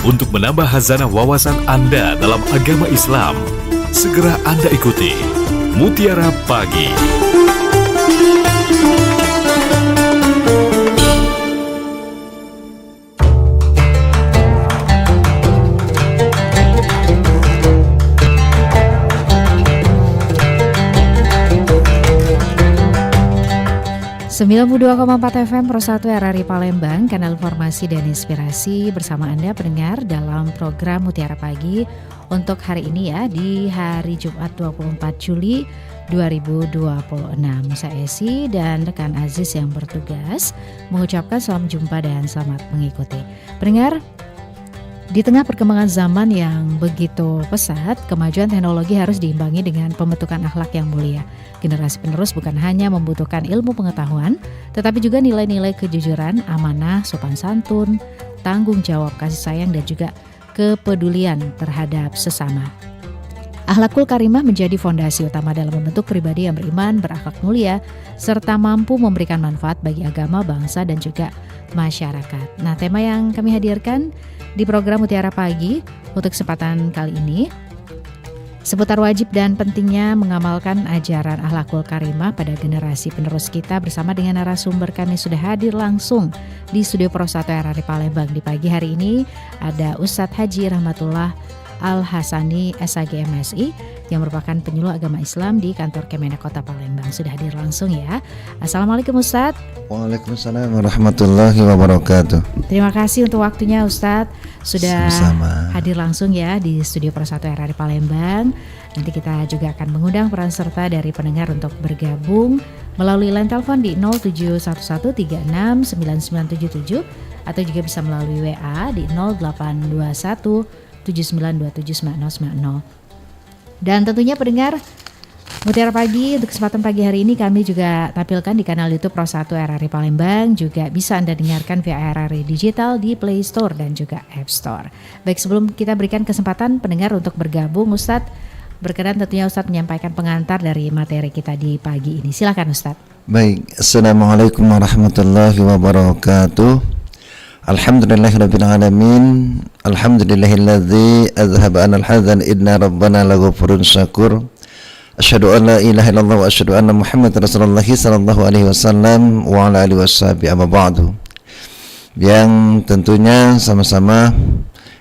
untuk menambah khazanah wawasan Anda dalam agama Islam. Segera Anda ikuti Mutiara Pagi. (92,4 FM Pro 1 RRI Palembang), kanal informasi dan inspirasi bersama Anda pendengar dalam program Mutiara Pagi untuk hari ini ya, di hari Jumat 24 Juli 2026. Saya Esi dan rekan Aziz yang bertugas mengucapkan selamat jumpa dan selamat mengikuti. Pendengar, di tengah perkembangan zaman yang begitu pesat, kemajuan teknologi harus diimbangi dengan pembentukan akhlak yang mulia. Generasi penerus bukan hanya membutuhkan ilmu pengetahuan, tetapi juga nilai-nilai kejujuran, amanah, sopan santun, tanggung jawab, kasih sayang, dan juga kepedulian terhadap sesama. Akhlakul karimah menjadi fondasi utama dalam membentuk pribadi yang beriman, berakhlak mulia, serta mampu memberikan manfaat bagi agama, bangsa, dan juga masyarakat. Nah, tema yang kami hadirkan di program Mutiara Pagi untuk kesempatan kali ini seputar wajib dan pentingnya mengamalkan ajaran akhlakul karimah pada generasi penerus kita, bersama dengan narasumber kami sudah hadir langsung di Studio Pro 1 RRI Palembang. Di pagi hari ini ada Ustadz Haji Rahmatullah Al-Hasani SAG MSI yang merupakan penyuluh agama Islam di kantor Kemenak Kota Palembang. Sudah hadir langsung ya. Assalamualaikum Ustadz. Waalaikumsalam warahmatullahi wabarakatuh. Terima kasih untuk waktunya Ustadz. Sudah Sama-sama. hadir langsung ya di Studio Pro 1 RRI Palembang. Nanti kita juga akan mengundang peran serta dari pendengar untuk bergabung melalui line telepon di 0711369977 atau juga bisa melalui WA di 082179279090. Dan tentunya pendengar Mutiara Pagi untuk kesempatan pagi hari ini kami juga tampilkan di kanal YouTube Pro 1 RRI Palembang. Juga bisa Anda dengarkan via RRI Digital di Play Store dan juga App Store. Baik, sebelum kita berikan kesempatan pendengar untuk bergabung, Ustadz berkenan tentunya Ustadz menyampaikan pengantar dari materi kita di pagi ini. Silakan Ustadz. Baik, Assalamualaikum warahmatullahi wabarakatuh. Alhamdulillahirabbil alamin. Alhamdulillahilladzi azhaba 'anal hadzan inna rabbana laghafurun syakur. Asyhadu an la ilaha illallah wa asyhadu anna Muhammadar Rasulullah sallallahu alaihi wasallam wa ala alihi washabihi amma ba'du. Yang tentunya sama-sama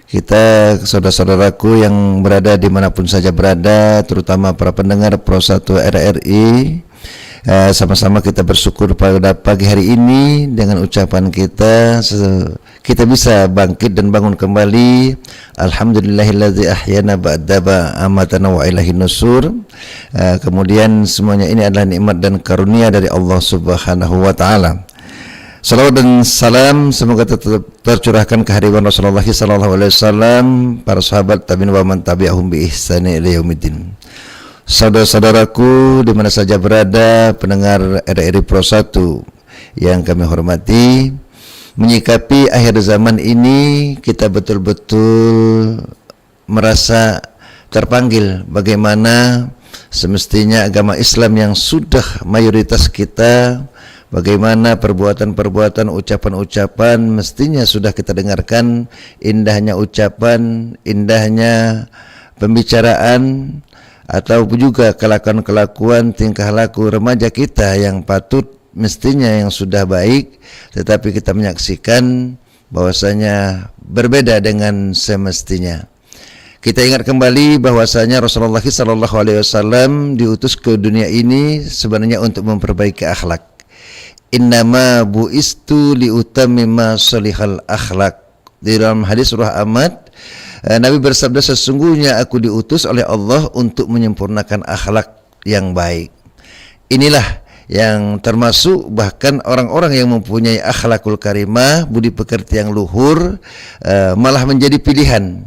kita, saudara-saudaraku yang berada dimanapun saja berada, terutama para pendengar Pro 1 RRI, sama-sama kita bersyukur pada pagi hari ini dengan ucapan kita bisa bangkit dan bangun kembali. Alhamdulillahilladzi ahyana ba'da amatana wa ilaihin nusur. Kemudian semuanya ini adalah nikmat dan karunia dari Allah Subhanahu wa taala. Salawat dan salam semoga tetap tercurahkan kehadiran Rasulullah sallallahu alaihi wasallam, para sahabat, tabi'in wa man tabi'ahum bi ihsani ila yaumiddin. Saudara-saudaraku di mana saja berada, pendengar RRI Pro 1 yang kami hormati, menyikapi akhir zaman ini kita betul-betul merasa terpanggil bagaimana semestinya agama Islam yang sudah mayoritas kita, bagaimana perbuatan-perbuatan, ucapan-ucapan mestinya sudah kita dengarkan, indahnya ucapan, indahnya pembicaraan, atau juga kelakuan-kelakuan, tingkah laku remaja kita yang patut mestinya yang sudah baik, tetapi kita menyaksikan bahwasanya berbeda dengan semestinya. Kita ingat kembali bahwasanya Rasulullah sallallahu alaihi wasallam diutus ke dunia ini sebenarnya untuk memperbaiki akhlak. Innama bu'istu liutammima sholihal akhlak. Di dalam hadis surah Ahmad, Nabi bersabda, sesungguhnya aku diutus oleh Allah untuk menyempurnakan akhlak yang baik. Inilah yang termasuk bahkan orang-orang yang mempunyai akhlakul karimah, budi pekerti yang luhur, malah menjadi pilihan.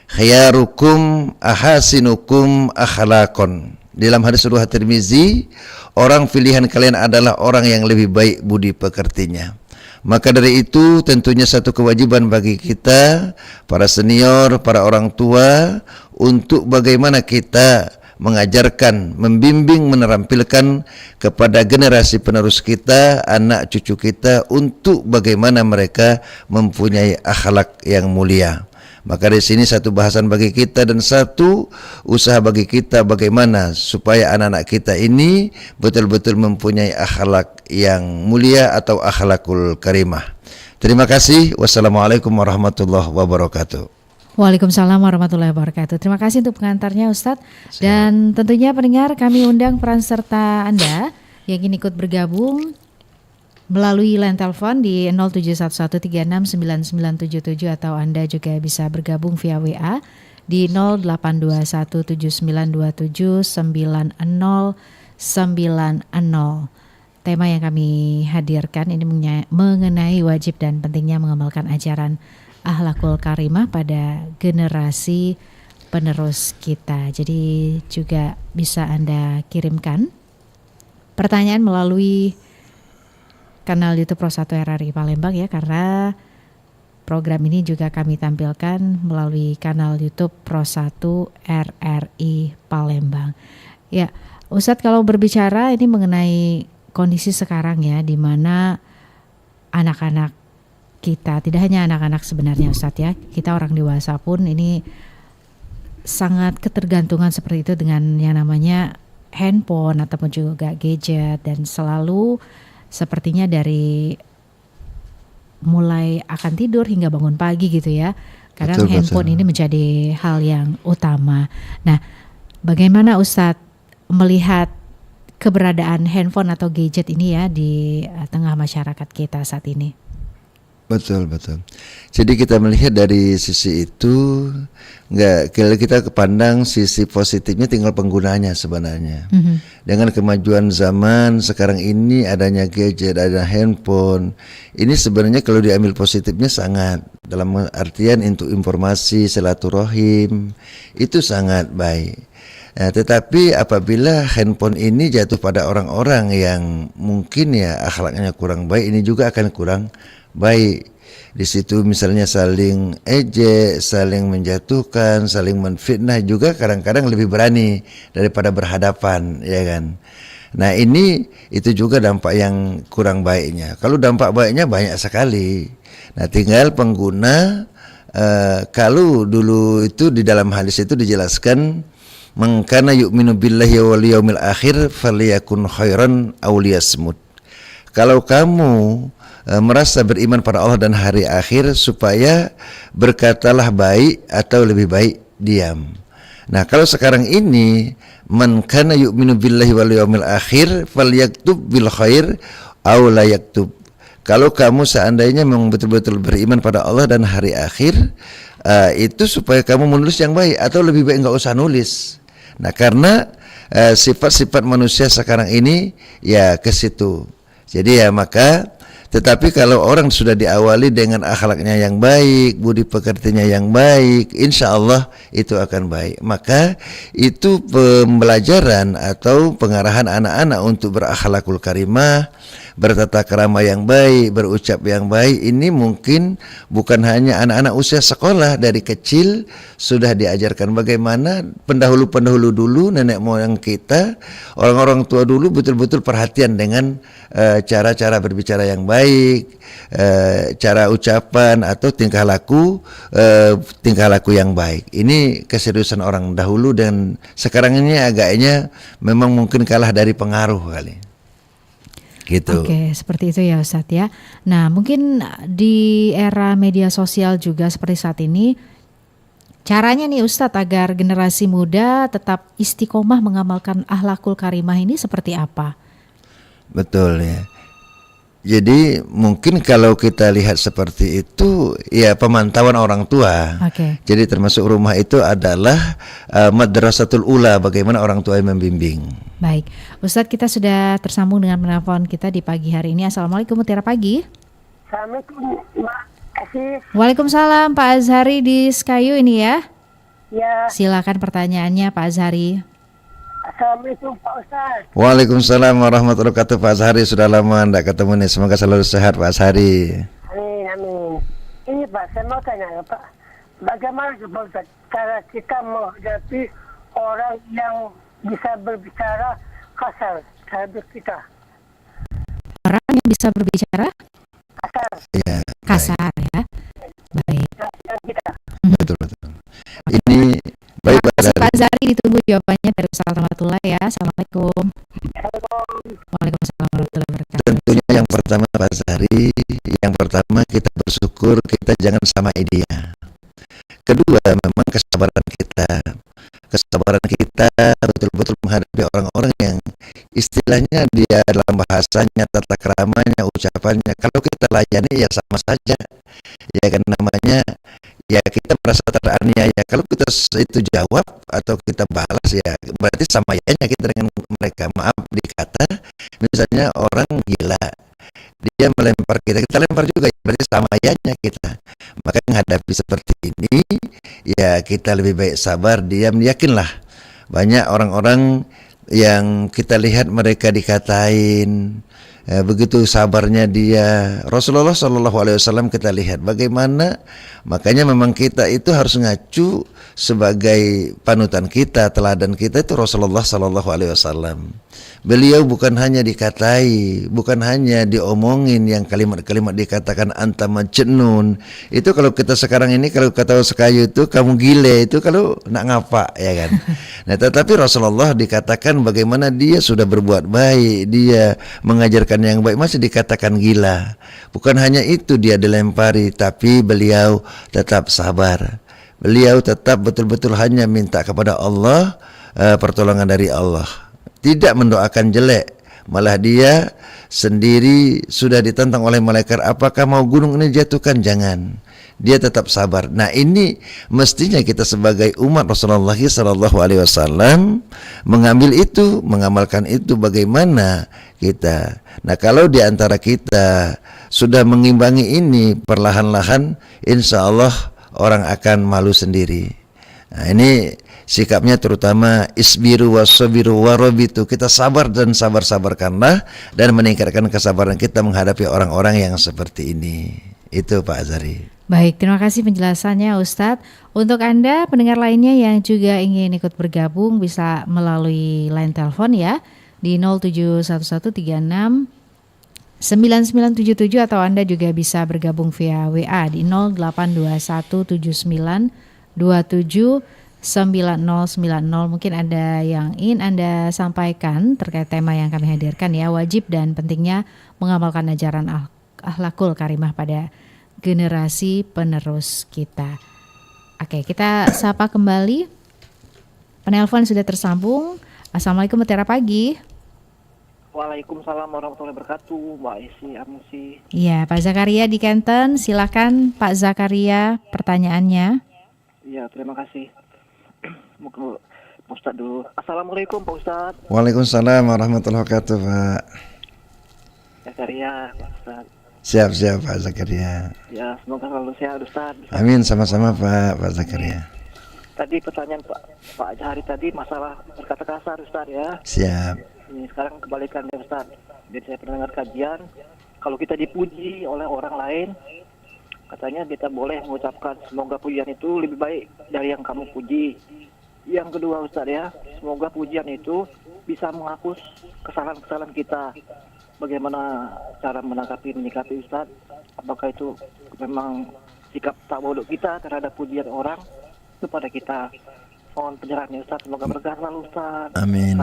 Khiyarukum ahasinukum akhlakon. Dalam hadis surah Tirmizi, orang pilihan kalian adalah orang yang lebih baik budi pekertinya. Maka dari itu tentunya satu kewajiban bagi kita, para senior, para orang tua, untuk bagaimana kita mengajarkan, membimbing, menerampilkan kepada generasi penerus kita, anak cucu kita, untuk bagaimana mereka mempunyai akhlak yang mulia. Maka di sini satu bahasan bagi kita dan satu usaha bagi kita bagaimana supaya anak-anak kita ini betul-betul mempunyai akhlak yang mulia atau akhlakul karimah. Terima kasih. Wassalamualaikum warahmatullahi wabarakatuh. Waalaikumsalam warahmatullahi wabarakatuh. Terima kasih untuk pengantarnya Ustadz. Dan tentunya pendengar, kami undang peran serta Anda yang ingin ikut bergabung melalui line telepon di 0711369977 atau Anda juga bisa bergabung via WA di 082179279090. Tema yang kami hadirkan ini mengenai wajib dan pentingnya mengamalkan ajaran akhlakul karimah pada generasi penerus kita. Jadi juga bisa Anda kirimkan pertanyaan melalui kanal YouTube Pro 1 RRI Palembang ya, karena program ini juga kami tampilkan melalui kanal YouTube Pro 1 RRI Palembang. Ya, Ustadz, kalau berbicara ini mengenai kondisi sekarang ya, di mana anak-anak kita, tidak hanya anak-anak sebenarnya Ustadz ya, kita orang dewasa pun ini sangat ketergantungan seperti itu dengan yang namanya handphone ataupun juga gadget, dan selalu sepertinya dari mulai akan tidur hingga bangun pagi gitu ya. Kadang handphone ini menjadi hal yang utama. Nah, bagaimana Ustadz melihat keberadaan handphone atau gadget ini ya di tengah masyarakat kita saat ini? Betul. Jadi kita melihat dari sisi itu, kalau kita kepandang sisi positifnya tinggal penggunanya sebenarnya. Dengan kemajuan zaman sekarang ini, adanya gadget, ada handphone, ini sebenarnya kalau diambil positifnya sangat, dalam artian untuk informasi, silaturahim, itu sangat baik. Nah, tetapi apabila handphone ini jatuh pada orang-orang yang mungkin ya akhlaknya kurang baik, ini juga akan kurang baik. Di situ misalnya saling ejek, saling menjatuhkan, saling menfitnah, juga kadang-kadang lebih berani daripada berhadapan, ya kan. Nah, itu juga dampak yang kurang baiknya. Kalau dampak baiknya banyak sekali. Nah, tinggal pengguna, kalau dulu itu di dalam hadis itu dijelaskan, man kana yu'minu billahi wal yaumil akhir falyakun khairan aw liyasmut. Kalau kamu merasa beriman pada Allah dan hari akhir, supaya berkatalah baik atau lebih baik diam. Nah, kalau sekarang ini man kana yu'minu billahi wal yaumil akhir falyaktub bil khair aw la yaktub. Kalau kamu seandainya memang betul-betul beriman pada Allah dan hari akhir, itu supaya kamu menulis yang baik atau lebih baik enggak usah nulis. Nah, karena sifat-sifat manusia sekarang ini ya ke situ. Jadi ya maka, tetapi kalau orang sudah diawali dengan akhlaknya yang baik, budi pekertinya yang baik, insya Allah itu akan baik. Maka itu pembelajaran atau pengarahan anak-anak untuk berakhlakul karimah, bertata krama yang baik, berucap yang baik. Ini mungkin bukan hanya anak-anak usia sekolah, dari kecil sudah diajarkan bagaimana pendahulu-pendahulu dulu, nenek moyang kita, orang-orang tua dulu betul-betul perhatian dengan cara-cara berbicara yang baik, cara ucapan atau tingkah laku yang baik. Ini keseriusan orang dahulu, dan sekarang ini agaknya memang mungkin kalah dari pengaruh kali. Gitu. Oke, seperti itu ya Ustadz ya. Nah, mungkin di era media sosial juga seperti saat ini, caranya nih Ustadz agar generasi muda tetap istiqomah mengamalkan akhlakul karimah ini seperti apa? Betul ya. Jadi mungkin kalau kita lihat seperti itu, ya pemantauan orang tua. Okay. Jadi termasuk rumah itu adalah madrasatul ula, bagaimana orang tua yang membimbing. Baik, Ustadz, kita sudah tersambung dengan penelpon kita di pagi hari ini. Assalamualaikum, Mutiara Pagi. Assalamualaikum, Mbak Asif. Waalaikumsalam, Pak Azhari di Sekayu ini ya. Ya. Silakan pertanyaannya Pak Azhari. Assalamualaikum Pak Ustaz. Waalaikumsalam warahmatullahi wabarakatuh. Pak Azhari, sudah lama tidak ketemu nih. Semoga selalu sehat Pak Azhari. Amin. Ini Pak, saya mau tanya Pak, bagaimana Pak Ustaz cara kita menghadapi orang yang bisa berbicara kasar terhadap kita? Orang yang bisa berbicara Kasar. Ya, kasar ya. Baik. Terhadap kita. betul. jawabannya dari Ustaz Rahmatullah ya. Assalamualaikum. Waalaikumsalam warahmatullahi wabarakatuh. Tentunya yang pertama Pak Zahri, yang pertama kita bersyukur, kita jangan samai dia. Kedua, memang kesabaran kita betul-betul menghadapi orang-orang yang istilahnya dia dalam bahasanya, tata keramanya, ucapannya, kalau kita layani ya sama saja, ya kan, namanya ya kita merasa teraniaya. Kalau kita itu jawab atau kita balas ya berarti sama aja kita dengan mereka. Maaf dikata, misalnya orang gila, dia melempar kita lempar juga, ya berarti sama aja kita. Maka menghadapi seperti ini ya kita lebih baik sabar, diam. Yakinlah banyak orang-orang yang kita lihat mereka dikatain, begitu sabarnya dia. Rasulullah SAW kita lihat bagaimana, makanya memang kita itu harus ngacu sebagai panutan kita, teladan kita itu Rasulullah SAW. Beliau bukan hanya dikatai, bukan hanya diomongin yang kalimat-kalimat dikatakan anta majnun. Itu kalau kita sekarang ini, kalau kata sekayu itu kamu gile, itu kalau nak ngapa ya kan. Nah, tetapi Rasulullah dikatakan bagaimana dia sudah berbuat baik, dia mengajarkan yang baik, masih dikatakan gila. Bukan hanya itu dia dilempari, tapi beliau tetap sabar. Beliau tetap betul-betul hanya minta kepada Allah, pertolongan dari Allah. Tidak mendoakan jelek, malah dia sendiri sudah ditantang oleh malaikat, apakah mau gunung ini jatuhkan? Jangan. Dia tetap sabar. Nah, ini mestinya kita sebagai umat Rasulullah SAW mengambil itu, mengamalkan itu. Bagaimana kita? Nah, kalau di antara kita sudah mengimbangi ini perlahan-lahan, insya Allah orang akan malu sendiri. Nah, ini sikapnya terutama isbiru wasabiru warabitu, kita sabar dan sabar-sabarkanlah dan meningkatkan kesabaran kita menghadapi orang-orang yang seperti ini. Itu Pak Azhari. Baik, terima kasih penjelasannya Ustadz. Untuk Anda pendengar lainnya yang juga ingin ikut bergabung bisa melalui line telepon ya di 071136 9977 atau Anda juga bisa bergabung via WA di 082179279090. Mungkin ada yang ingin Anda sampaikan terkait tema yang kami hadirkan ya, wajib dan pentingnya mengamalkan ajaran akhlakul karimah pada generasi penerus kita. Oke, kita sapa kembali. Penelpon sudah tersambung. Assalamualaikum, Mutiara Pagi. Waalaikumsalam warahmatullahi wabarakatuh, Mbak Isi Amusi. Iya, Pak Zakaria di Kenten. Silakan Pak Zakaria pertanyaannya. Iya, terima kasih. Mungkin Pak Ustadz dulu. Assalamualaikum Pak Ustadz. Waalaikumsalam warahmatullahi wabarakatuh Pak Zakaria, Pak Ustadz. Siap Pak Zakaria. Ya, semoga selalu sehat Ustadz. Amin, sama-sama Pak Zakaria. Tadi pertanyaan Pak Zahari tadi masalah berkata kasar Ustadz ya. Siap. Ini sekarang kebalikannya Ustadz. Jadi saya pernah dengar kajian, kalau kita dipuji oleh orang lain, katanya kita boleh mengucapkan semoga pujian itu lebih baik dari yang kamu puji. Yang kedua Ustadz ya, semoga pujian itu bisa menghapus kesalahan-kesalahan kita. Bagaimana cara menyikapi Ustadz? Apakah itu memang sikap tak bodoh kita terhadap pujian orang kepada kita? Mohon pencerahannya Ustadz, semoga berkah selalu Ustadz. Amin.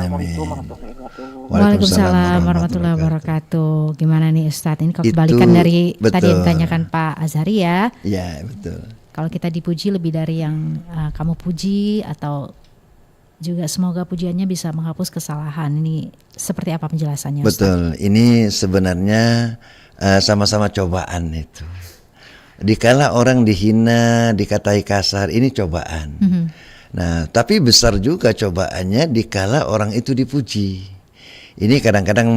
Waalaikumsalam warahmatullahi wabarakatuh. Gimana nih Ustadz? Ini kalau kebalikan dari betul. Tadi yang ditanyakan Pak Azhari ya. Iya, betul. Kalau kita dipuji lebih dari yang kamu puji, atau juga semoga pujiannya bisa menghapus kesalahan. Ini seperti apa penjelasannya Ustadz? Betul. Ini sebenarnya sama-sama cobaan itu. Dikala orang dihina, dikatai kasar, ini cobaan. Nah, tapi besar juga cobaannya dikala orang itu dipuji. Ini kadang-kadang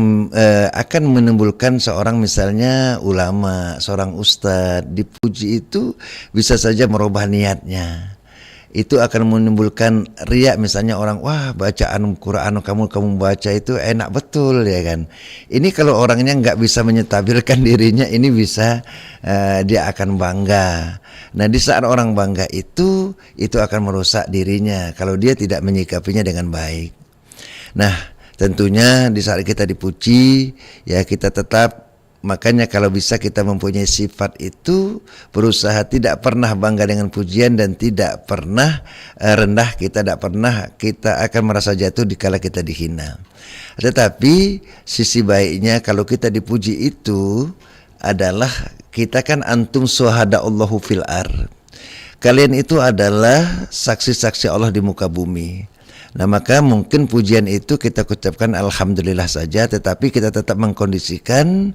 akan menimbulkan seorang misalnya ulama, seorang ustadz dipuji itu bisa saja merubah niatnya. Itu akan menimbulkan riya, misalnya orang, wah bacaan Quran kamu baca itu enak betul ya kan. Ini kalau orangnya nggak bisa menyetabilkan dirinya, ini bisa dia akan bangga. Nah, di saat orang bangga itu akan merusak dirinya kalau dia tidak menyikapinya dengan baik. Nah, tentunya di saat kita dipuji ya kita tetap Makanya kalau bisa kita mempunyai sifat itu, berusaha tidak pernah bangga dengan pujian dan tidak pernah rendah, kita tidak pernah kita akan merasa jatuh dikala kita dihina. Tetapi sisi baiknya kalau kita dipuji itu adalah kita kan antum syuhada Allahu fil ar. Kalian itu adalah saksi-saksi Allah di muka bumi. Nah maka mungkin pujian itu kita ucapkan alhamdulillah saja, tetapi kita tetap mengkondisikan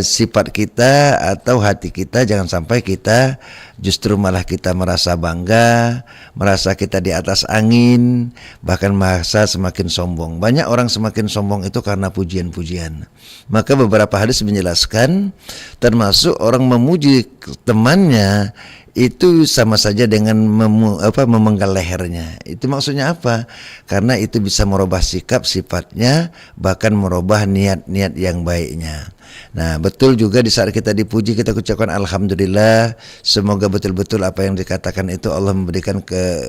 sifat kita atau hati kita, jangan sampai kita justru malah kita merasa bangga, merasa kita di atas angin, bahkan merasa semakin sombong. Banyak orang semakin sombong itu karena pujian-pujian. Maka beberapa hadis menjelaskan, termasuk orang memuji temannya itu sama saja dengan memenggal lehernya. Itu maksudnya apa? Karena itu bisa merubah sikap sifatnya, bahkan merubah niat-niat yang baiknya. Nah betul juga di saat kita dipuji kita ucapkan alhamdulillah, semoga betul-betul apa yang dikatakan itu Allah memberikan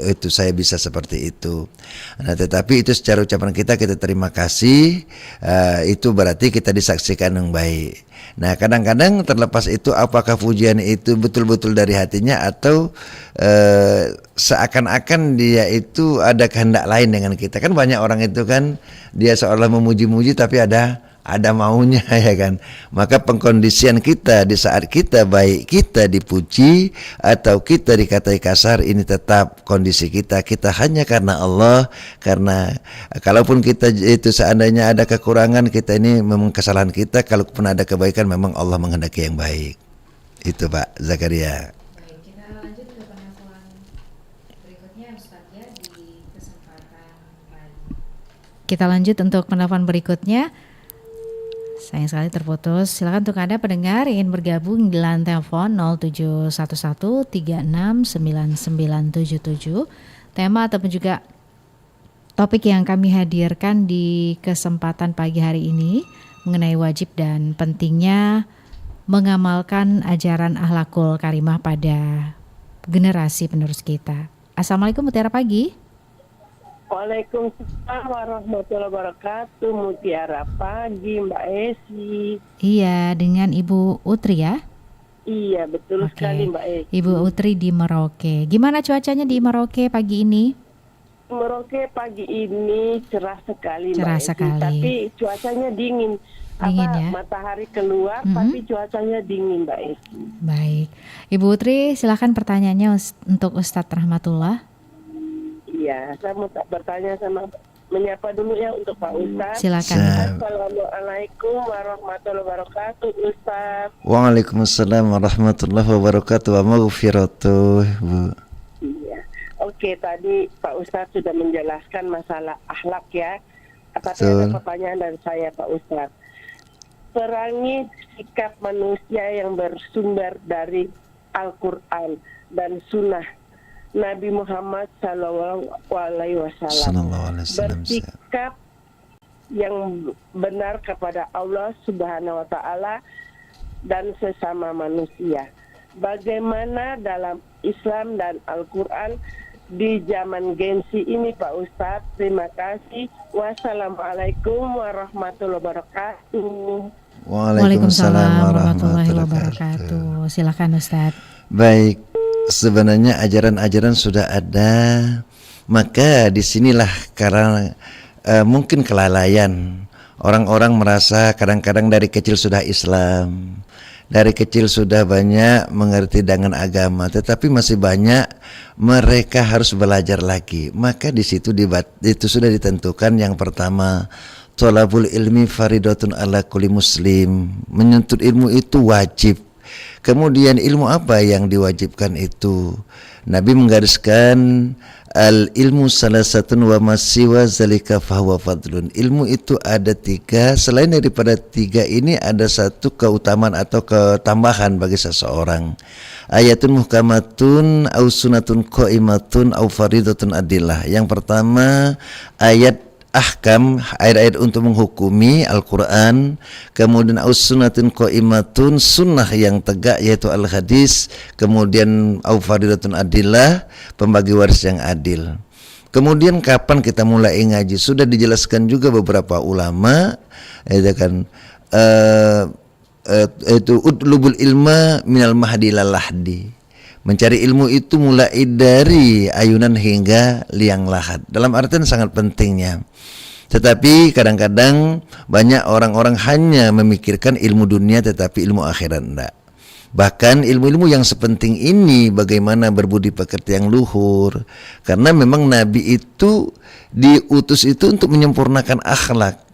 itu saya bisa seperti itu. Nah tetapi itu secara ucapan kita terima kasih, itu berarti kita disaksikan yang baik. Nah kadang-kadang terlepas itu apakah pujian itu betul-betul dari hatinya atau seakan-akan dia itu ada kehendak lain dengan kita. Kan banyak orang itu kan dia seolah memuji-muji tapi ada maunya ya kan. Maka pengkondisian kita di saat kita baik kita dipuji atau kita dikatai kasar, ini tetap kondisi kita hanya karena Allah. Karena kalaupun kita itu seandainya ada kekurangan, kita ini memang kesalahan kita, kalaupun ada kebaikan memang Allah menghendaki yang baik. Itu Pak Zakaria. Baik, kita lanjut ke penelpon berikutnya Ustaz ya di kesempatan pagi. Kita lanjut untuk penelpon berikutnya. Sayang sekali terputus. Silakan untuk Anda pendengar ingin bergabung di line telepon 0711369977. Tema ataupun juga topik yang kami hadirkan di kesempatan pagi hari ini mengenai wajib dan pentingnya mengamalkan ajaran akhlakul karimah pada generasi penerus kita. Assalamualaikum Mutiara Pagi. Waalaikumsalam warahmatullahi wabarakatuh. Mutiara Pagi Mbak Esi. Iya, dengan Ibu Utri ya? Iya betul sekali Mbak Esi. Ibu Utri di Merauke. Gimana cuacanya di Merauke pagi ini? Merauke pagi ini cerah sekali Cerah Mbak Esi. sekali. Tapi cuacanya dingin. Dingin ya? Matahari keluar tapi cuacanya dingin Mbak Esi. Baik, Ibu Utri silakan pertanyaannya untuk Ustadz Rahmatullah. Iya, saya mau bertanya menyapa dulu ya untuk Pak Ustadz. Silakan. Assalamualaikum warahmatullahi wabarakatuh Ustadz. Waalaikumsalam warahmatullahi wabarakatuh wa maghfiratuh Bu. Iya. Oke, tadi Pak Ustadz sudah menjelaskan masalah akhlak ya. Tapi ada pertanyaan dari saya Pak Ustadz. Perangi sikap manusia yang bersumber dari Al-Quran dan Sunnah Nabi Muhammad SAW. Bersikap yang benar kepada Allah Subhanahu Wa Taala dan sesama manusia. Bagaimana dalam Islam dan Al-Quran di zaman gengsi ini Pak Ustadz? Terima kasih. Wassalamualaikum warahmatullahi wabarakatuh. Waalaikumsalam warahmatullahi wabarakatuh. Silakan Ustadz. Baik, sebenarnya ajaran-ajaran sudah ada, maka disinilah karena mungkin kelalaian orang-orang merasa kadang-kadang dari kecil sudah Islam, dari kecil sudah banyak mengerti dengan agama, tetapi masih banyak mereka harus belajar lagi. Maka di situ itu sudah ditentukan yang pertama, thalabul ilmi faridatun ala kulli muslim. Menuntut ilmu itu wajib. Kemudian ilmu apa yang diwajibkan itu? Nabi menggariskan al ilmu salasatun wa masiwa zalika fahuwa fadlun. Ilmu itu ada 3, selain daripada 3 ini ada satu keutamaan atau ketambahan bagi seseorang. Ayatun muhkamatun au sunatun qaimatun au faridatun adillah. Yang pertama ayat ahkam, ayat-ayat untuk menghukumi Al-Quran. Kemudian as-sunnatun qaimatun, sunnah yang tegak yaitu al-hadis. Kemudian au-faridatun adillah, pembagi waris yang adil. Kemudian kapan kita mulai ngaji? Sudah dijelaskan juga beberapa ulama, itu kan itu utlubul ilma minal mahdi ilal lahdi. Mencari ilmu itu mulai dari ayunan hingga liang lahat. Dalam artian sangat pentingnya. Tetapi kadang-kadang banyak orang-orang hanya memikirkan ilmu dunia tetapi ilmu akhirat enggak. Bahkan ilmu-ilmu yang sepenting ini bagaimana berbudi pekerti yang luhur. Karena memang Nabi itu diutus itu untuk menyempurnakan akhlak.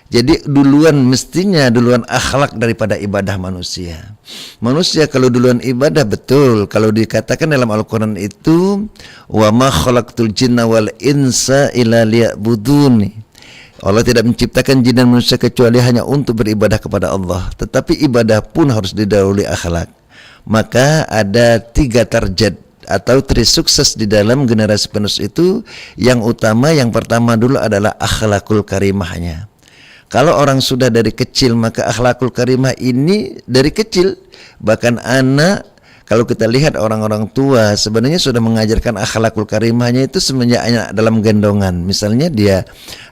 Jadi mestinya duluan akhlak daripada ibadah manusia. Manusia kalau duluan ibadah betul. Kalau dikatakan dalam Al-Quran itu wa ma khalaqtul jinna wal insa illa liya'buduni. Allah tidak menciptakan jin dan manusia kecuali hanya untuk beribadah kepada Allah. Tetapi ibadah pun harus didahului akhlak. Maka ada 3 target atau 3 sukses di dalam generasi penerus itu. Yang utama, yang pertama dulu adalah akhlakul karimahnya. Kalau orang sudah dari kecil, maka akhlakul karimah ini dari kecil. Bahkan anak, kalau kita lihat orang-orang tua sebenarnya sudah mengajarkan akhlakul karimahnya itu semenjak anak dalam gendongan. Misalnya dia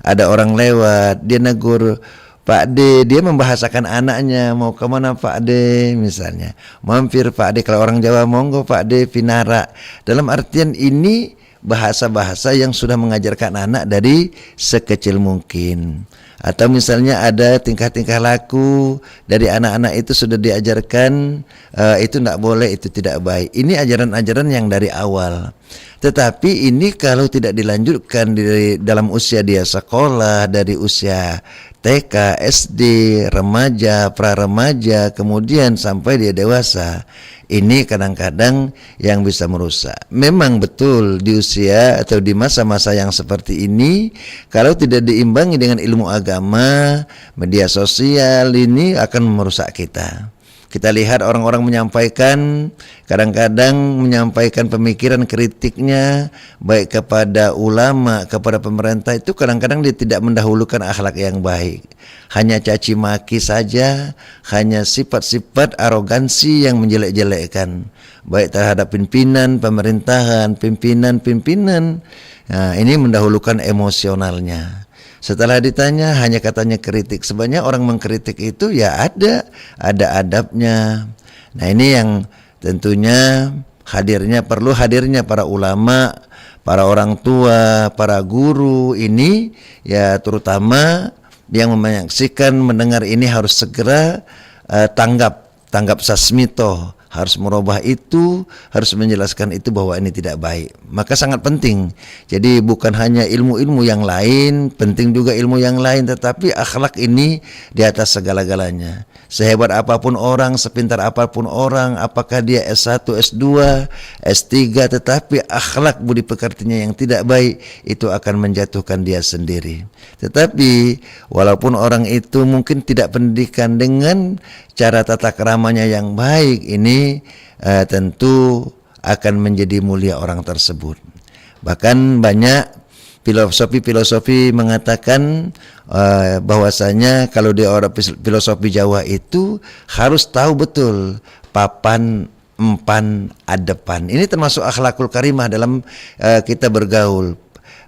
ada orang lewat, dia negur Pak D, dia membahasakan anaknya, mau kemana Pak D misalnya, mampir Pak D. Kalau orang Jawa, monggo Pak D pinara. Dalam artian ini bahasa-bahasa yang sudah mengajarkan anak dari sekecil mungkin. Atau misalnya ada tingkah-tingkah laku dari anak-anak itu sudah diajarkan itu tidak boleh, itu tidak baik. Ini ajaran-ajaran yang dari awal. Tetapi ini kalau tidak dilanjutkan dalam usia dia sekolah, dari usia TK, SD, remaja, pra-remaja, kemudian sampai dia dewasa, ini kadang-kadang yang bisa merusak. Memang betul di usia atau di masa-masa yang seperti ini, kalau tidak diimbangi dengan ilmu agama, media sosial ini akan merusak kita. Kita lihat orang-orang menyampaikan, kadang-kadang menyampaikan pemikiran kritiknya baik kepada ulama, kepada pemerintah, itu kadang-kadang dia tidak mendahulukan akhlak yang baik. Hanya caci maki saja, hanya sifat-sifat arogansi yang menjelek-jelekkan baik terhadap pimpinan pemerintahan, pimpinan. Nah, ini mendahulukan emosionalnya. Setelah ditanya hanya katanya kritik. Sebenarnya orang mengkritik itu ya ada adabnya. Nah, ini yang tentunya perlu hadirnya para ulama, para orang tua, para guru ini ya, terutama yang menyaksikan, mendengar ini harus segera tanggap sasmito. Harus merubah itu, harus menjelaskan itu bahwa ini tidak baik. Maka sangat penting. Jadi bukan hanya ilmu-ilmu yang lain, penting juga ilmu yang lain, tetapi akhlak ini di atas segala-galanya. Sehebat apapun orang, sepintar apapun orang, apakah dia S1, S2, S3, tetapi akhlak budi pekertinya yang tidak baik, itu akan menjatuhkan dia sendiri. Tetapi walaupun orang itu mungkin tidak pendidikan dengan cara tata keramanya yang baik, ini tentu akan menjadi mulia orang tersebut. Bahkan banyak filosofi mengatakan bahwasanya kalau di orang filosofi Jawa itu harus tahu betul papan, empan, adepan. Ini termasuk akhlakul karimah dalam kita bergaul.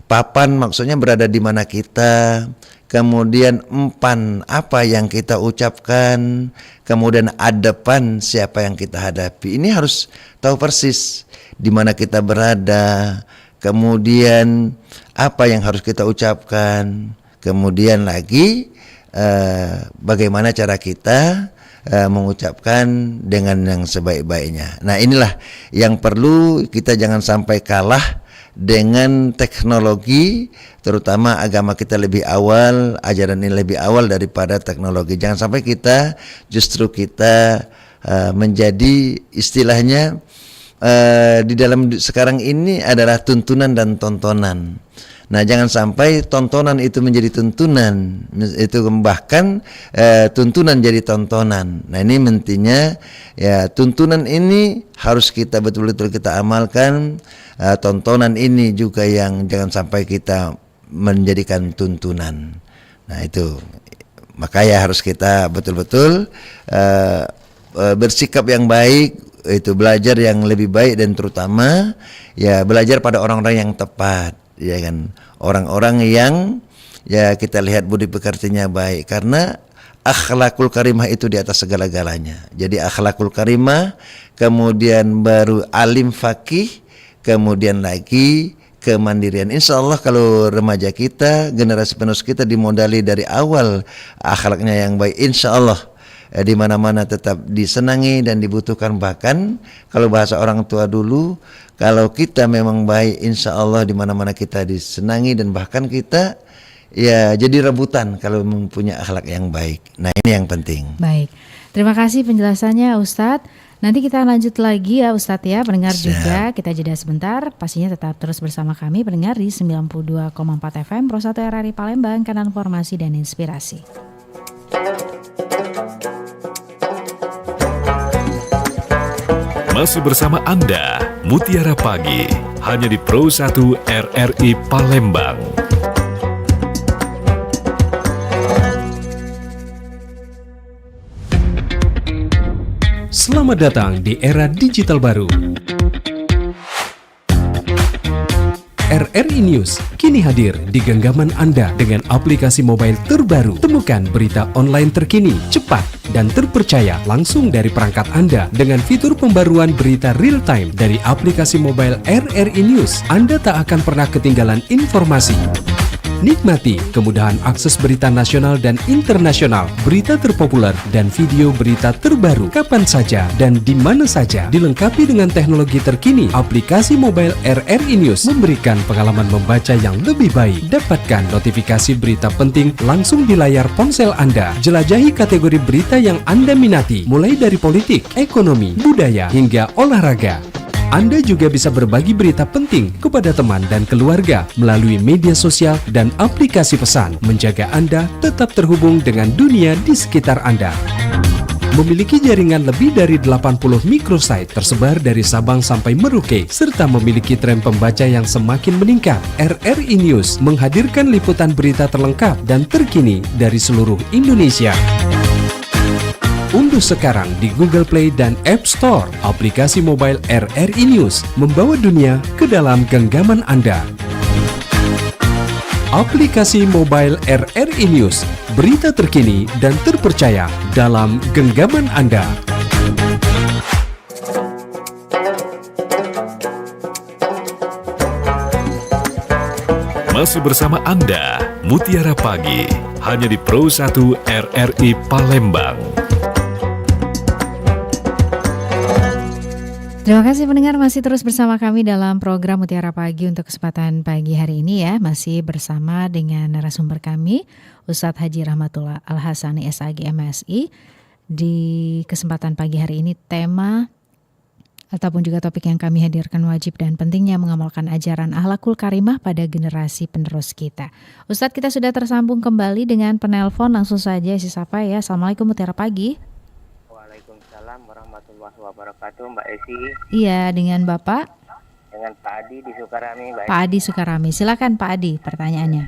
Papan maksudnya berada di mana kita, kemudian empan apa yang kita ucapkan, kemudian adepan siapa yang kita hadapi. Ini harus tahu persis di mana kita berada, kemudian apa yang harus kita ucapkan, kemudian lagi bagaimana cara kita mengucapkan dengan yang sebaik-baiknya. Nah, inilah yang perlu kita jangan sampai kalah dengan teknologi, terutama agama kita lebih awal, ajaran ini lebih awal daripada teknologi. Jangan sampai kita menjadi istilahnya di dalam sekarang ini adalah tuntunan dan tontonan. Nah, jangan sampai tontonan itu menjadi tuntunan, itu bahkan tuntunan jadi tontonan. Nah, ini mentinya ya, tuntunan ini harus kita betul-betul kita amalkan. Tontonan ini juga yang jangan sampai kita menjadikan tuntunan. Nah, itu makanya harus kita betul-betul bersikap yang baik, itu belajar yang lebih baik, dan terutama ya belajar pada orang-orang yang tepat, ya kan, orang-orang yang ya kita lihat budi pekertinya baik. Karena akhlakul karimah itu di atas segala-galanya. Jadi akhlakul karimah, kemudian baru alim fakih, kemudian lagi kemandirian. Insya Allah kalau remaja kita, generasi penerus kita dimodali dari awal akhlaknya yang baik, insya Allah di mana-mana tetap disenangi dan dibutuhkan. Bahkan kalau bahasa orang tua dulu, kalau kita memang baik, insya Allah di mana-mana kita disenangi dan bahkan kita ya jadi rebutan kalau mempunyai akhlak yang baik. Nah ini yang penting. Baik, terima kasih penjelasannya Ustadz. Nanti kita lanjut lagi ya Ustadz ya, pendengar juga. Kita jeda sebentar, pastinya tetap terus bersama kami pendengar di 92,4 FM Pro 1 RRI Palembang, kanal informasi dan inspirasi. Masih bersama Anda, Mutiara Pagi, hanya di Pro 1 RRI Palembang. Selamat datang di era digital baru. RRI News kini hadir di genggaman Anda dengan aplikasi mobile terbaru. Temukan berita online terkini, cepat, dan terpercaya langsung dari perangkat Anda dengan fitur pembaruan berita real time dari aplikasi mobile RRI News. Anda tak akan pernah ketinggalan informasi. Nikmati kemudahan akses berita nasional dan internasional, berita terpopuler, dan video berita terbaru kapan saja dan di mana saja. Dilengkapi dengan teknologi terkini, aplikasi mobile RRI News memberikan pengalaman membaca yang lebih baik. Dapatkan notifikasi berita penting langsung di layar ponsel Anda. Jelajahi kategori berita yang Anda minati, mulai dari politik, ekonomi, budaya, hingga olahraga. Anda juga bisa berbagi berita penting kepada teman dan keluarga melalui media sosial dan aplikasi pesan, menjaga Anda tetap terhubung dengan dunia di sekitar Anda. Memiliki jaringan lebih dari 80 microsite tersebar dari Sabang sampai Merauke, serta memiliki tren pembaca yang semakin meningkat. RRI News menghadirkan liputan berita terlengkap dan terkini dari seluruh Indonesia. Unduh sekarang di Google Play dan App Store aplikasi mobile RRI News, membawa dunia ke dalam genggaman Anda. Aplikasi mobile RRI News, berita terkini dan terpercaya dalam genggaman Anda. Masih bersama Anda, Mutiara Pagi, hanya di Pro 1 RRI Palembang. Terima kasih pendengar, masih terus bersama kami dalam program Mutiara Pagi untuk kesempatan pagi hari ini ya. Masih bersama dengan narasumber kami, Ustadz Haji Rahmatullah Al-Hasani SAG MSI. Di kesempatan pagi hari ini tema ataupun juga topik yang kami hadirkan wajib dan pentingnya mengamalkan ajaran akhlakul karimah pada generasi penerus kita. Ustadz, kita sudah tersambung kembali dengan penelpon, langsung saja sapa ya. Assalamualaikum Mutiara Pagi. Waalaikumsalam warahmatullahi wabarakatuh, Mbak Esi. Iya, dengan Bapak? Dengan Pak Adi di Sukarami, Mbak Esi. Pak Adi Sukarami, silakan Pak Adi pertanyaannya.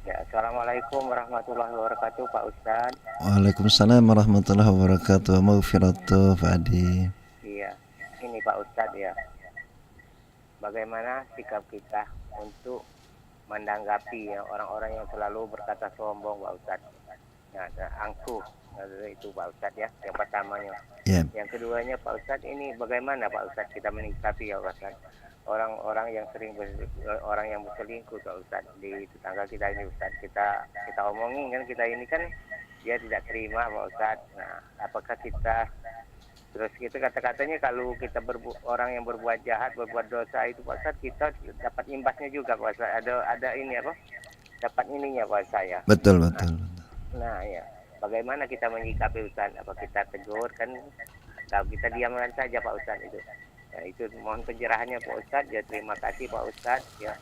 Ya, Assalamualaikum warahmatullahi wabarakatuh, Pak Ustadz. Waalaikumsalam warahmatullahi wabarakatuh. Maghfiratuh Pak Adi. Iya, ini Pak Ustadz ya. Bagaimana sikap kita untuk menanggapi ya orang-orang yang selalu berkata sombong, Pak Ustadz. Nah, angkuh. Itu Pak Ustadz ya, yang pertamanya. Yang keduanya Pak Ustadz, ini bagaimana Pak Ustadz kita menyikapi ya Pak Ustadz orang-orang yang sering orang yang berselingkuh Pak Ustadz di tetangga kita ini Ustadz. Kita omongin kan, kita ini kan dia tidak terima Pak Ustadz. Nah, apakah kita terus kita kata-katanya kalau kita orang yang berbuat jahat, berbuat dosa itu Pak Ustadz, kita dapat imbasnya juga Pak Ustadz. Ada ini apa? Dapat ininya Pak saya. Betul. Nah ya. Bagaimana kita menyikapi Ustaz? Apa kita tegur kan? Atau kita diamkan saja Pak Ustaz itu? Nah, itu mohon pencerahannya Pak Ustaz. Ya terima kasih Pak Ustaz. Ya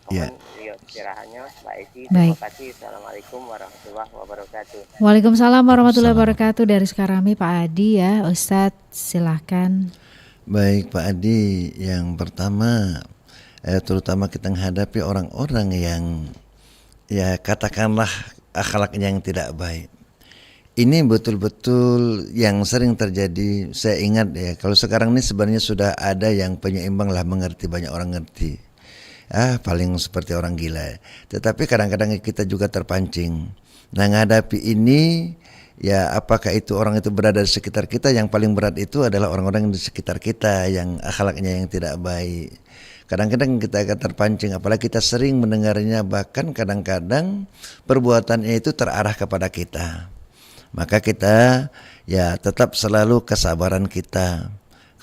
mohon pencerahannya Mbak Esi. Terima kasih. Assalamualaikum warahmatullahi wabarakatuh. Waalaikumsalam warahmatullahi wabarakatuh. Dari Sukarami Pak Adi ya, Ustaz silahkan. Baik Pak Adi, yang pertama terutama kita menghadapi orang-orang yang ya katakanlah akhlaknya yang tidak baik. Ini betul-betul yang sering terjadi. Saya ingat ya, kalau sekarang ini sebenarnya sudah ada yang penyeimbang lah, mengerti, banyak orang ngerti. Paling seperti orang gila. Tetapi kadang-kadang kita juga terpancing. Nah, menghadapi ini ya apakah itu orang itu berada di sekitar kita, yang paling berat itu adalah orang-orang di sekitar kita yang akhlaknya yang tidak baik. Kadang-kadang kita akan terpancing, apalagi kita sering mendengarnya, bahkan kadang-kadang perbuatannya itu terarah kepada kita. Maka kita ya tetap selalu kesabaran kita.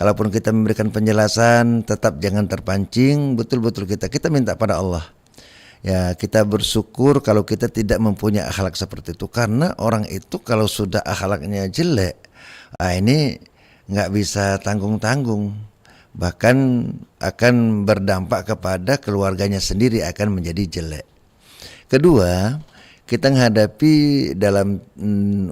Kalaupun kita memberikan penjelasan, tetap jangan terpancing, betul-betul kita minta pada Allah. Ya, kita bersyukur kalau kita tidak mempunyai akhlak seperti itu, karena orang itu kalau sudah akhlaknya jelek, ini nggak bisa tanggung-tanggung, bahkan akan berdampak kepada keluarganya sendiri, akan menjadi jelek. Kedua, kita menghadapi dalam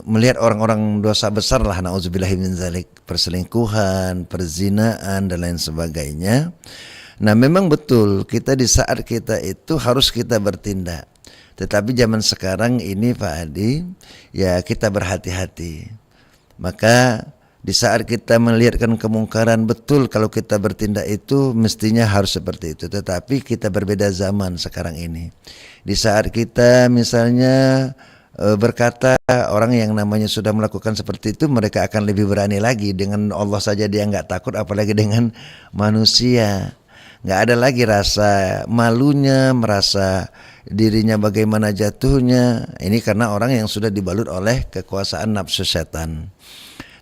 melihat orang-orang dosa besar lah, na'udzubillahi min dzalik, perselingkuhan, perzinaan dan lain sebagainya. Nah, memang betul kita di saat kita itu harus kita bertindak. Tetapi zaman sekarang ini Pak Adi, ya kita berhati-hati. Maka di saat kita melihatkan kemungkaran, betul kalau kita bertindak itu mestinya harus seperti itu. Tetapi kita berbeda zaman sekarang ini. Di saat kita misalnya berkata, orang yang namanya sudah melakukan seperti itu, mereka akan lebih berani lagi. Dengan Allah saja dia nggak takut, apalagi dengan manusia. Nggak ada lagi rasa malunya, merasa dirinya bagaimana jatuhnya. Ini karena orang yang sudah dibalut oleh kekuasaan nafsu setan.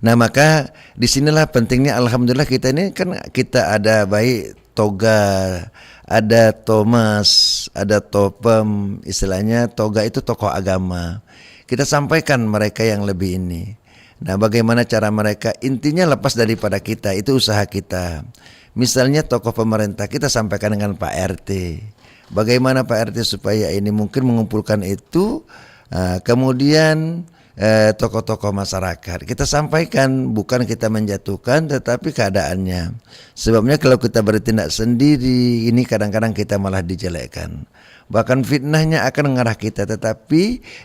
Nah, maka disinilah pentingnya, alhamdulillah kita ini kan kita ada baik toga, ada Thomas, ada topem, istilahnya toga itu tokoh agama. Kita sampaikan mereka yang lebih ini. Nah, bagaimana cara mereka? Intinya lepas daripada kita, itu usaha kita. Misalnya tokoh pemerintah, kita sampaikan dengan Pak RT. Bagaimana Pak RT supaya ini mungkin mengumpulkan itu, kemudian tokoh-tokoh masyarakat kita sampaikan, bukan kita menjatuhkan tetapi keadaannya. Sebabnya kalau kita bertindak sendiri, ini kadang-kadang kita malah dijelekkan, bahkan fitnahnya akan mengarah kita. Tetapi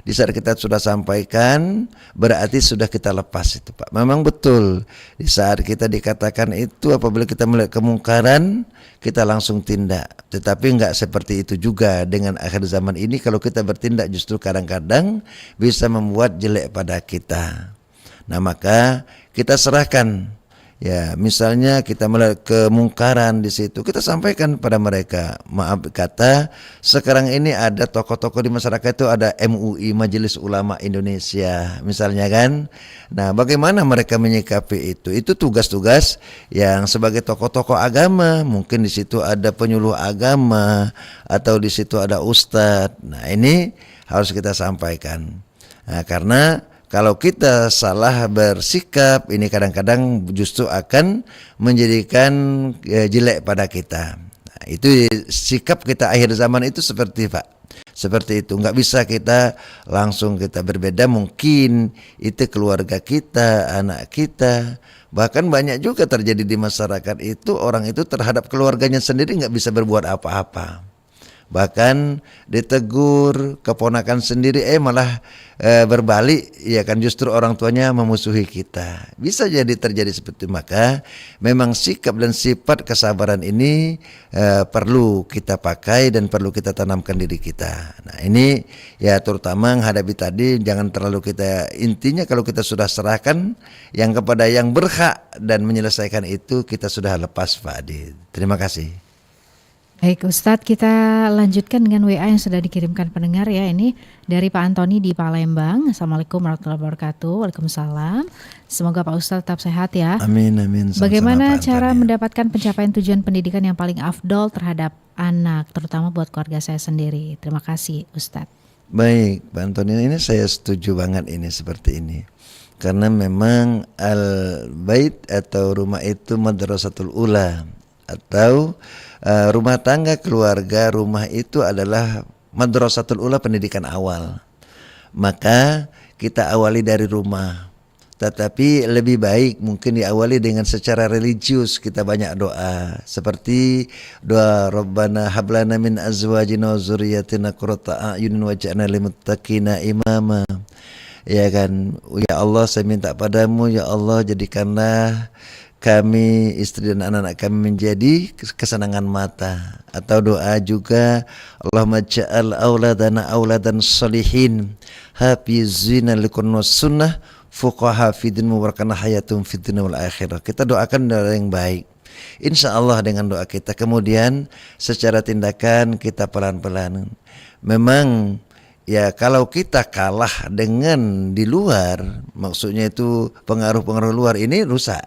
di saat kita sudah sampaikan, berarti sudah kita lepas itu Pak. Memang betul di saat kita dikatakan itu, apabila kita melihat kemungkaran, kita langsung tindak. Tetapi enggak seperti itu juga dengan akhir zaman ini. Kalau kita bertindak justru kadang-kadang bisa membuat jelek pada kita. Nah, maka kita serahkan. Ya, misalnya kita melihat kemungkaran di situ, kita sampaikan pada mereka. Maaf kata, sekarang ini ada tokoh-tokoh di masyarakat itu, ada MUI, Majelis Ulama Indonesia, misalnya kan. Nah, bagaimana mereka menyikapi itu? Itu tugas-tugas yang sebagai tokoh-tokoh agama. Mungkin di situ ada penyuluh agama atau di situ ada ustadz. Nah, ini harus kita sampaikan. Nah, karena kalau kita salah bersikap, ini kadang-kadang justru akan menjadikan jelek pada kita. Nah, itu sikap kita akhir zaman itu seperti Pak. Seperti itu, nggak bisa kita langsung kita berbeda. Mungkin itu keluarga kita, anak kita. Bahkan banyak juga terjadi di masyarakat itu, orang itu terhadap keluarganya sendiri nggak bisa berbuat apa-apa. Bahkan ditegur keponakan sendiri, malah berbalik, ya kan, justru orang tuanya memusuhi kita. Bisa jadi terjadi seperti itu. Maka memang sikap dan sifat kesabaran ini perlu kita pakai dan perlu kita tanamkan diri kita. Nah, ini ya terutama menghadapi tadi, jangan terlalu kita, intinya kalau kita sudah serahkan yang kepada yang berhak dan menyelesaikan itu, kita sudah lepas Pak Adi. Terima kasih. Baik Ustadz, kita lanjutkan dengan WA yang sudah dikirimkan pendengar ya. Ini dari Pak Antoni di Palembang. Assalamualaikum warahmatullahi wabarakatuh. Waalaikumsalam. Semoga Pak Ustadz tetap sehat ya. Amin, amin. Sama-sama, bagaimana Pak cara Antoni mendapatkan pencapaian tujuan pendidikan yang paling afdol terhadap anak, terutama buat keluarga saya sendiri? Terima kasih Ustadz. Baik Pak Antoni, ini saya setuju banget ini seperti ini. Karena memang al-bait atau rumah itu madrasatul ula, atau rumah tangga, keluarga, rumah itu adalah madrasatul ula, pendidikan awal. Maka kita awali dari rumah. Tetapi lebih baik mungkin diawali dengan secara religius, kita banyak doa. Seperti doa Rabbana hablana min azwajina wa dzurriyyatina qurrata a'yunin waj'alna lil muttaqina imama. Ya kan, ya Allah saya minta padamu, ya Allah jadikanlah kami, istri dan anak-anak kami menjadi kesenangan mata. Atau doa juga, Allahumma ja'al auladana auladan sholihin hafizina liqur'anis sunnah fuqaha fid din mubarakana hayatum fid dunya wal akhirah. Kita doakan doa yang baik. Insya Allah dengan doa kita, kemudian secara tindakan kita pelan-pelan. Memang ya kalau kita kalah dengan di luar, maksudnya itu pengaruh-pengaruh luar ini rusak.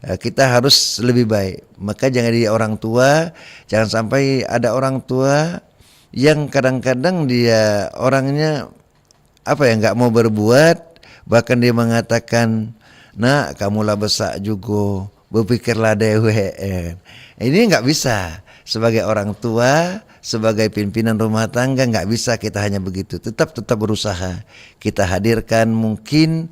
Kita harus lebih baik. Maka jangan jadi orang tua, jangan sampai ada orang tua yang kadang-kadang dia orangnya nggak mau berbuat, bahkan dia mengatakan, nak kamulah besar juga, berpikirlah dewe. Ini nggak bisa. Sebagai orang tua, sebagai pimpinan rumah tangga nggak bisa kita hanya begitu. Tetap berusaha. Kita hadirkan mungkin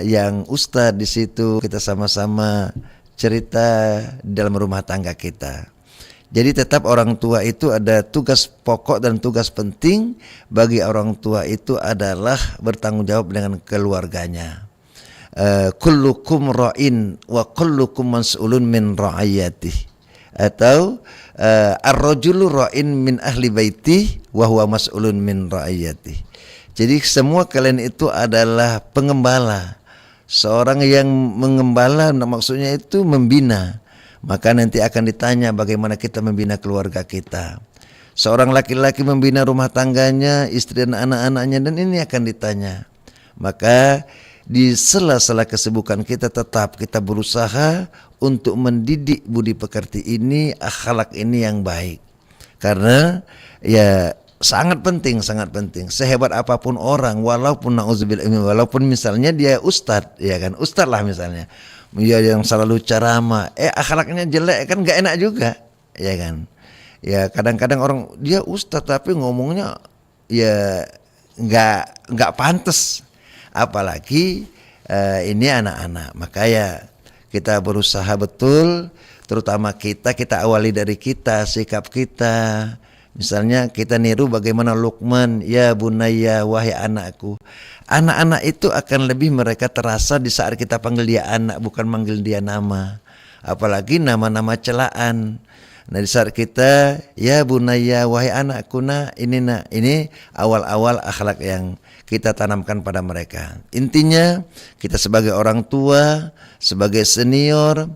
yang ustadz di situ, kita sama-sama cerita dalam rumah tangga kita. Jadi tetap orang tua itu ada tugas pokok dan tugas penting bagi orang tua itu adalah bertanggung jawab dengan keluarganya. Kullukum ra'in wa kullukum mas'ulun min ra'iyatihi. Atau ar-rajulu ra'in min ahli baiti wa huwa mas'ulun min ra'iyati. Jadi semua kalian itu adalah pengembala. Seorang yang mengembala maksudnya itu membina. Maka nanti akan ditanya bagaimana kita membina keluarga kita. Seorang laki-laki membina rumah tangganya, istri dan anak-anaknya, dan ini akan ditanya. Maka di sela-sela kesibukan kita tetap kita berusaha untuk mendidik budi pekerti ini, akhlak ini yang baik. Karena ya sangat penting. Sehebat apapun orang, walaupun na'udzubillah, walaupun misalnya dia ustadz, ya kan, ustadz lah misalnya, dia yang selalu ceramah, akhlaknya jelek kan gak enak juga, ya kan. Ya kadang-kadang orang dia ustadz tapi ngomongnya ya nggak pantas. Apalagi ini anak-anak. Maka ya kita berusaha betul, terutama kita awali dari kita, sikap kita. Misalnya kita niru bagaimana Luqman, ya bunayya, wahai anakku. Anak-anak itu akan lebih mereka terasa di saat kita panggil dia anak, bukan manggil dia nama. Apalagi nama-nama celaan. Nah di saat kita, ya bunayya, wahai anakku, ini awal-awal akhlak yang kita tanamkan pada mereka. Intinya kita sebagai orang tua, sebagai senior,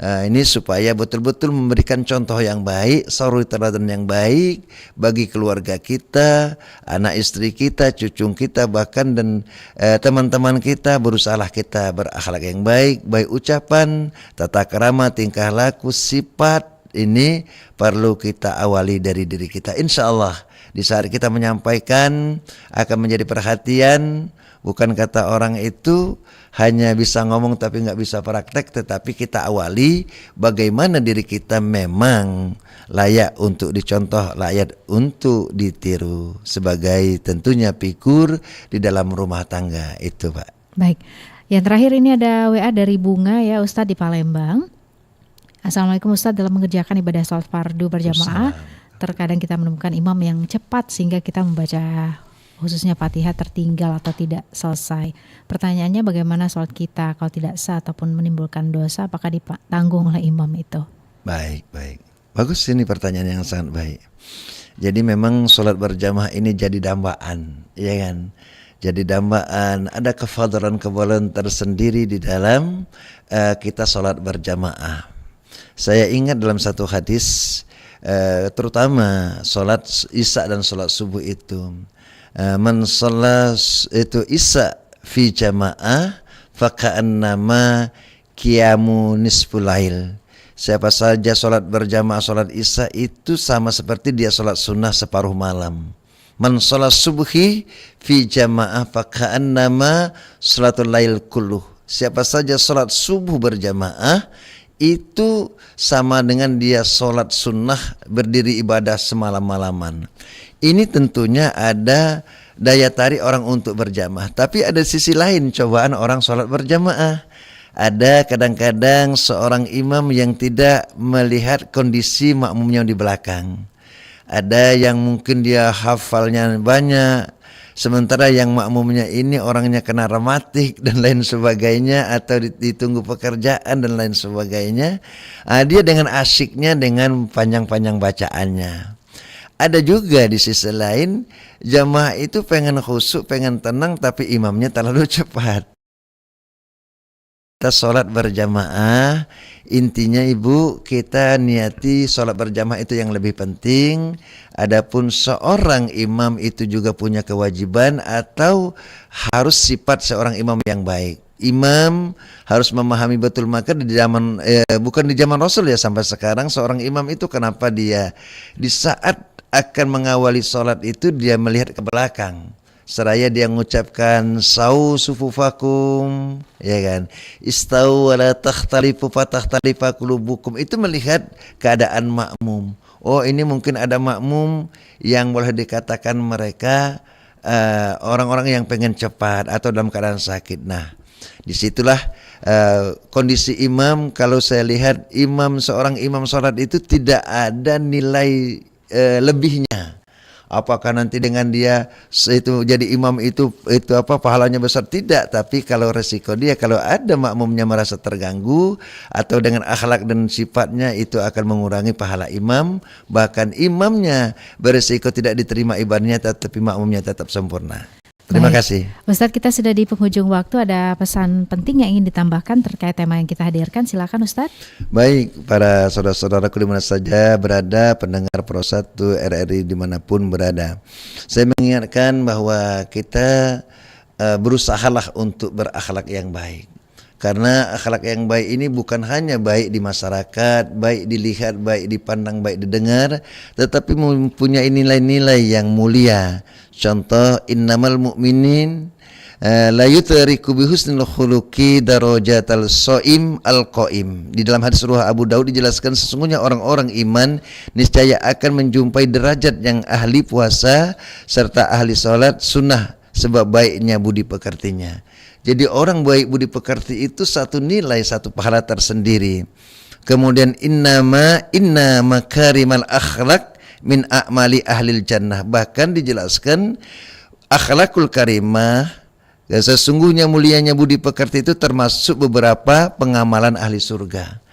ini supaya betul-betul memberikan contoh yang baik, suri teladan yang baik bagi keluarga kita, anak istri kita, cucu kita, bahkan dan teman-teman kita. Berusahalah kita berakhlak yang baik, baik ucapan, tata krama, tingkah laku, sifat. Ini perlu kita awali dari diri kita. Insya Allah di saat kita menyampaikan akan menjadi perhatian. Bukan kata orang itu hanya bisa ngomong tapi nggak bisa praktek, tetapi kita awali bagaimana diri kita memang layak untuk dicontoh, layak untuk ditiru sebagai tentunya figur di dalam rumah tangga itu, Pak. Baik, yang terakhir ini ada WA dari Bunga ya Ustadz di Palembang. Assalamualaikum Ustadz, dalam mengerjakan ibadah sholat fardu berjamaah, terkadang kita menemukan imam yang cepat sehingga kita membaca khususnya Fatihah tertinggal atau tidak selesai. Pertanyaannya bagaimana sholat kita kalau tidak sah ataupun menimbulkan dosa, apakah ditanggung oleh imam itu? Baik. Bagus, ini pertanyaan yang sangat baik. Jadi memang sholat berjamaah ini jadi dambaan, ya kan? Jadi dambaan, ada kefadalan tersendiri di dalam kita sholat berjamaah. Saya ingat dalam satu hadis, terutama sholat isya dan sholat subuh itu, man sholat itu isya fi jamaah faka'annama qiyamu nisful lail. Siapa saja sholat berjamaah sholat isya itu sama seperti dia sholat sunnah separuh malam. Man sholat subuhi fi jamaah faka'annama sholatul lail kulluh. Siapa saja sholat subuh berjamaah itu sama dengan dia sholat sunnah berdiri ibadah semalam-malaman. Ini tentunya ada daya tarik orang untuk berjamaah. Tapi ada sisi lain cobaan orang sholat berjamaah. Ada kadang-kadang seorang imam yang tidak melihat kondisi makmumnya di belakang. Ada yang mungkin dia hafalnya banyak, sementara yang makmumnya ini orangnya kena rematik dan lain sebagainya, atau ditunggu pekerjaan dan lain sebagainya. Dia dengan asyiknya dengan panjang-panjang bacaannya. Ada juga di sisi lain jamaah itu pengen khusyuk, pengen tenang, tapi imamnya terlalu cepat. kita sholat berjamaah, intinya Ibu, kita niati sholat berjamaah itu yang lebih penting. Adapun seorang imam itu juga punya kewajiban atau harus sifat seorang imam yang baik. Imam harus memahami betul, maka di zaman bukan di zaman Rasul ya, sampai sekarang seorang imam itu kenapa dia di saat akan mengawali sholat itu dia melihat ke belakang. Seraya dia mengucapkan saw sufufakum, ya kan, istau wala takhtalifu fatakhtalifa qulubukum, itu melihat keadaan makmum. Oh, ini mungkin ada makmum yang boleh dikatakan mereka orang-orang yang pengen cepat atau dalam keadaan sakit. Nah, disitulah kondisi imam. Kalau saya lihat seorang imam sholat itu tidak ada nilai lebihnya. Apakah nanti dengan dia itu jadi imam itu pahalanya besar? Tidak, tapi kalau resiko dia kalau ada makmumnya merasa terganggu atau dengan akhlak dan sifatnya itu akan mengurangi pahala imam, bahkan imamnya beresiko tidak diterima ibadahnya tetapi makmumnya tetap sempurna. Terima kasih. Ustadz, kita sudah di penghujung waktu, ada pesan penting yang ingin ditambahkan terkait tema yang kita hadirkan, silakan Ustadz. Baik, para saudara-saudaraku dimana saja berada, pendengar Pro 1 RRI dimanapun berada, saya mengingatkan bahwa kita berusahalah untuk berakhlak yang baik. Karena akhlak yang baik ini bukan hanya baik di masyarakat, baik dilihat, baik dipandang, baik didengar, tetapi mempunyai nilai-nilai yang mulia. Contoh, innamal mu'minin la yutriku bihusnil khuluqi darajatal shaim al-qaim. Di dalam hadis riwayat Abu Daud dijelaskan sesungguhnya orang-orang iman niscaya akan menjumpai derajat yang ahli puasa serta ahli salat sunnah sebab baiknya budi pekertinya. Jadi orang baik budi pekerti itu satu nilai, satu pahala tersendiri. Kemudian inna makarimal akhlak min a'mali ahlil jannah. Bahkan dijelaskan akhlakul karimah, sesungguhnya mulianya budi pekerti itu termasuk beberapa pengamalan ahli surga.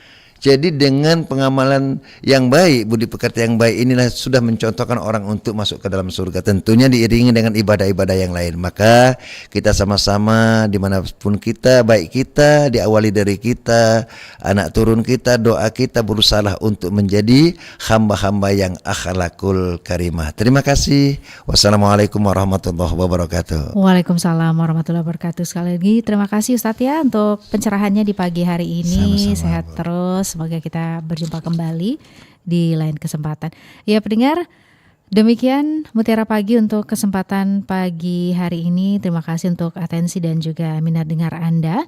Jadi dengan pengamalan yang baik, budi pekerti yang baik inilah sudah mencontohkan orang untuk masuk ke dalam surga. Tentunya diiringi dengan ibadah-ibadah yang lain. Maka kita sama-sama dimanapun kita, baik kita, diawali dari kita, anak turun kita, doa kita, berusaha untuk menjadi hamba-hamba yang akhlakul karimah. Terima kasih. Wassalamualaikum warahmatullahi wabarakatuh. Waalaikumsalam warahmatullahi wabarakatuh. Sekali lagi terima kasih Ustadz ya untuk pencerahannya di pagi hari ini. Sama-sama, sehat terus. Semoga kita berjumpa kembali di lain kesempatan. Ya pendengar, demikian Mutiara Pagi untuk kesempatan pagi hari ini. Terima kasih untuk atensi dan juga minat dengar Anda.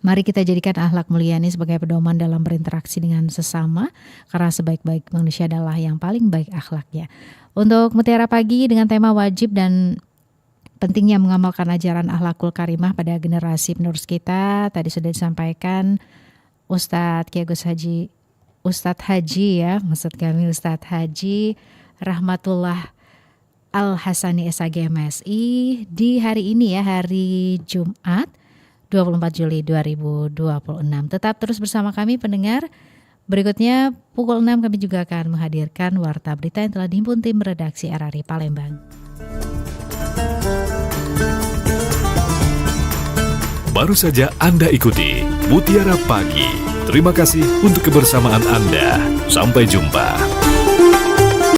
Mari kita jadikan akhlak mulia ini sebagai pedoman dalam berinteraksi dengan sesama, karena sebaik-baik manusia adalah yang paling baik akhlaknya. Untuk Mutiara Pagi dengan tema wajib dan pentingnya mengamalkan ajaran akhlakul karimah pada generasi penerus kita, tadi sudah disampaikan Ustadz Kiai Gus Haji, Ustadz Haji ya, maksud kami Ustadz Haji Rahmatullah Al-Hasani SAG MSI di hari ini ya, hari Jumat 24 Juli 2026. Tetap terus bersama kami pendengar. Berikutnya pukul 6 kami juga akan menghadirkan warta berita yang telah dihimpun tim redaksi RRI Palembang. Baru saja Anda ikuti Mutiara Pagi. Terima kasih untuk kebersamaan Anda. Sampai jumpa.